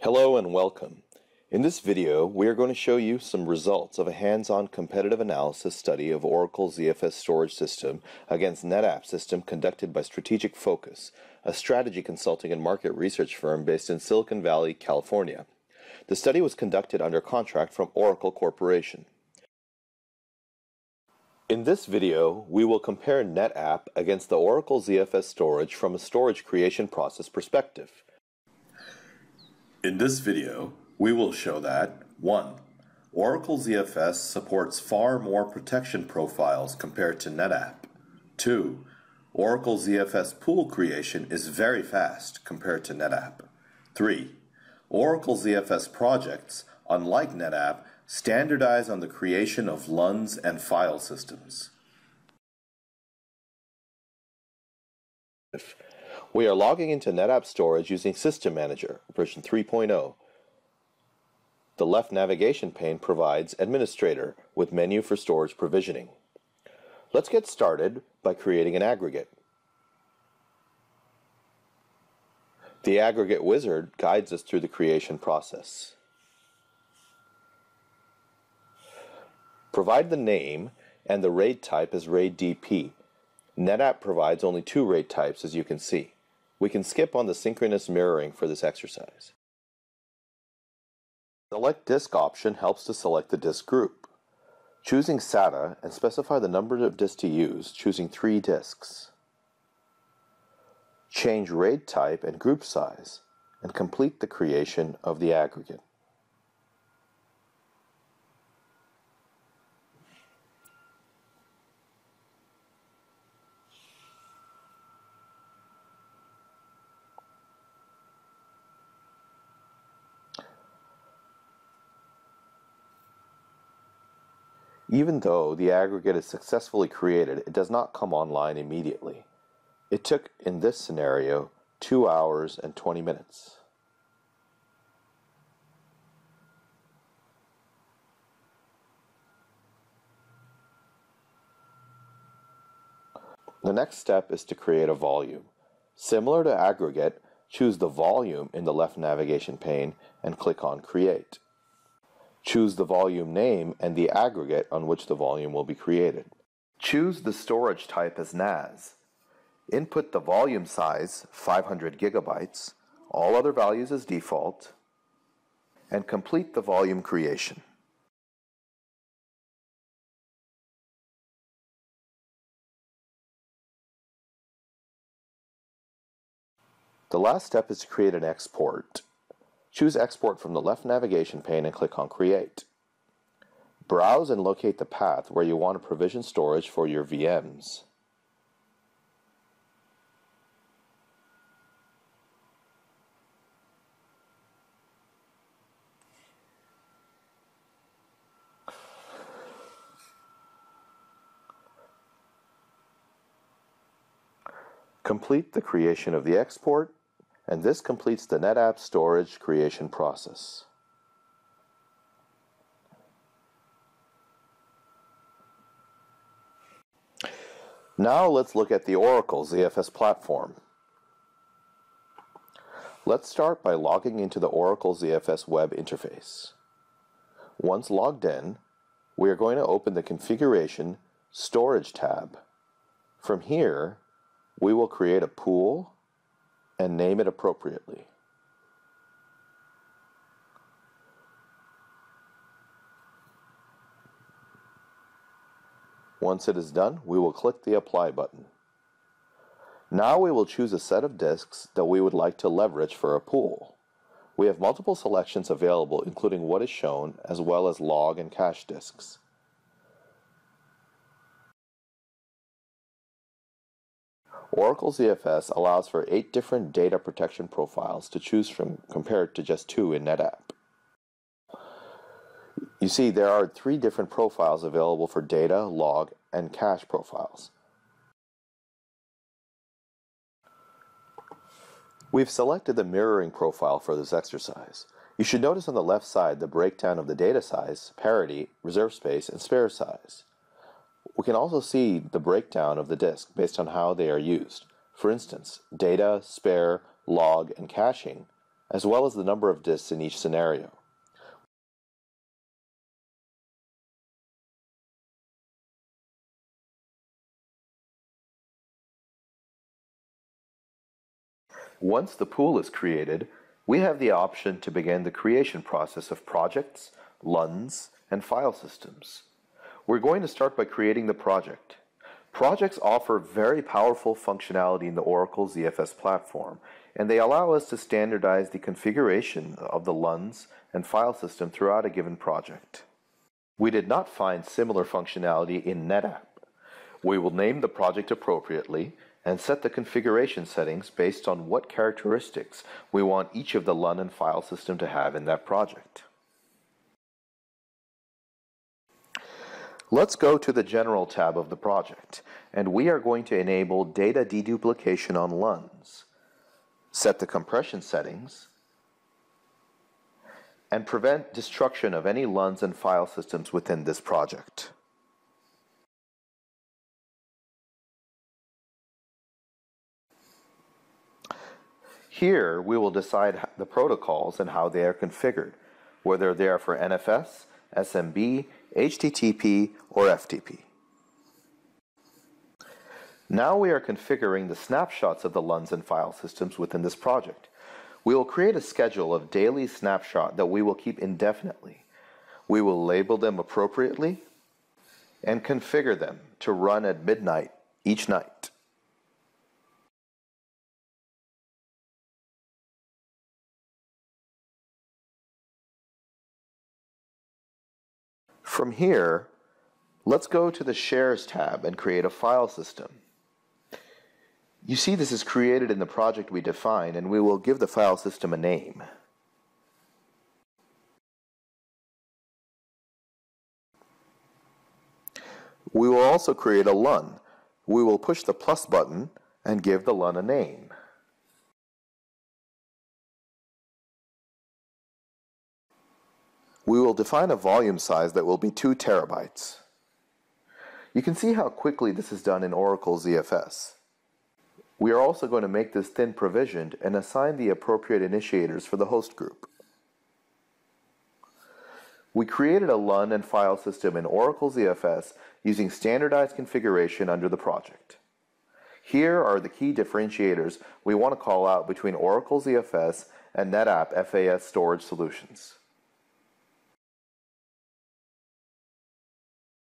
Hello and welcome. In this video, we are going to show you some results of a hands-on competitive analysis study of Oracle ZFS storage system against NetApp system conducted by Strategic Focus, a strategy consulting and market research firm based in Silicon Valley, California. The study was conducted under contract from Oracle Corporation. In this video, we will compare NetApp against the Oracle ZFS storage from a storage creation process perspective. In this video, we will show that 1. Oracle ZFS supports far more protection profiles compared to NetApp. 2. Oracle ZFS pool creation is very fast compared to NetApp. 3. Oracle ZFS projects, unlike NetApp, standardize on the creation of LUNs and file systems. We are logging into NetApp storage using System Manager, version 3.0. The left navigation pane provides Administrator with menu for storage provisioning. Let's get started by creating an aggregate. The aggregate wizard guides us through the creation process. Provide the name and the RAID type as RAID DP. NetApp provides only 2 RAID types, as you can see. We can skip on the synchronous mirroring for this exercise. Select Disk option helps to select the disk group. Choosing SATA and specify the number of disks to use, choosing 3 disks. Change RAID type and group size, and complete the creation of the aggregate. Even though the aggregate is successfully created, it does not come online immediately. It took, in this scenario, 2 hours and 20 minutes. The next step is to create a volume. Similar to aggregate, choose the volume in the left navigation pane and click on Create. Choose the volume name and the aggregate on which the volume will be created. Choose the storage type as NAS. Input the volume size, 500 gigabytes, all other values as default, and complete the volume creation. The last step is to create an export. Choose Export from the left navigation pane and click on Create. Browse and locate the path where you want to provision storage for your VMs. Complete the creation of the export, and this completes the NetApp storage creation process. Now let's look at the Oracle ZFS platform. Let's start by logging into the Oracle ZFS web interface. Once logged in, we are going to open the Configuration Storage tab. From here, we will create a pool and name it appropriately. Once it is done, we will click the Apply button. Now we will choose a set of disks that we would like to leverage for a pool. We have multiple selections available, including what is shown, as well as log and cache disks. Oracle ZFS allows for 8 different data protection profiles to choose from compared to just 2 in NetApp. You see, there are 3 different profiles available for data, log, and cache profiles. We've selected the mirroring profile for this exercise. You should notice on the left side the breakdown of the data size, parity, reserve space, and spare size. We can also see the breakdown of the disk based on how they are used. For instance, data, spare, log, and caching as well as the number of disks in each scenario. Once the pool is created, we have the option to begin the creation process of projects, LUNs, and file systems. We're going to start by creating the project. Projects offer very powerful functionality in the Oracle ZFS platform, and they allow us to standardize the configuration of the LUNs and file system throughout a given project. We did not find similar functionality in NetApp. We will name the project appropriately and set the configuration settings based on what characteristics we want each of the LUN and file system to have in that project. Let's go to the General tab of the project, and we are going to enable data deduplication on LUNs, set the compression settings, and prevent destruction of any LUNs and file systems within this project. Here, we will decide the protocols and how they are configured, whether they are for NFS, SMB, HTTP, or FTP. Now we are configuring the snapshots of the LUNs and file systems within this project. We will create a schedule of daily snapshot that we will keep indefinitely. We will label them appropriately and configure them to run at midnight each night. From here, let's go to the Shares tab and create a file system. You see this is created in the project we defined, and we will give the file system a name. We will also create a LUN. We will push the plus button and give the LUN a name. We will define a volume size that will be 2 terabytes. You can see how quickly this is done in Oracle ZFS. We are also going to make this thin provisioned and assign the appropriate initiators for the host group. We created a LUN and file system in Oracle ZFS using standardized configuration under the project. Here are the key differentiators we want to call out between Oracle ZFS and NetApp FAS storage solutions.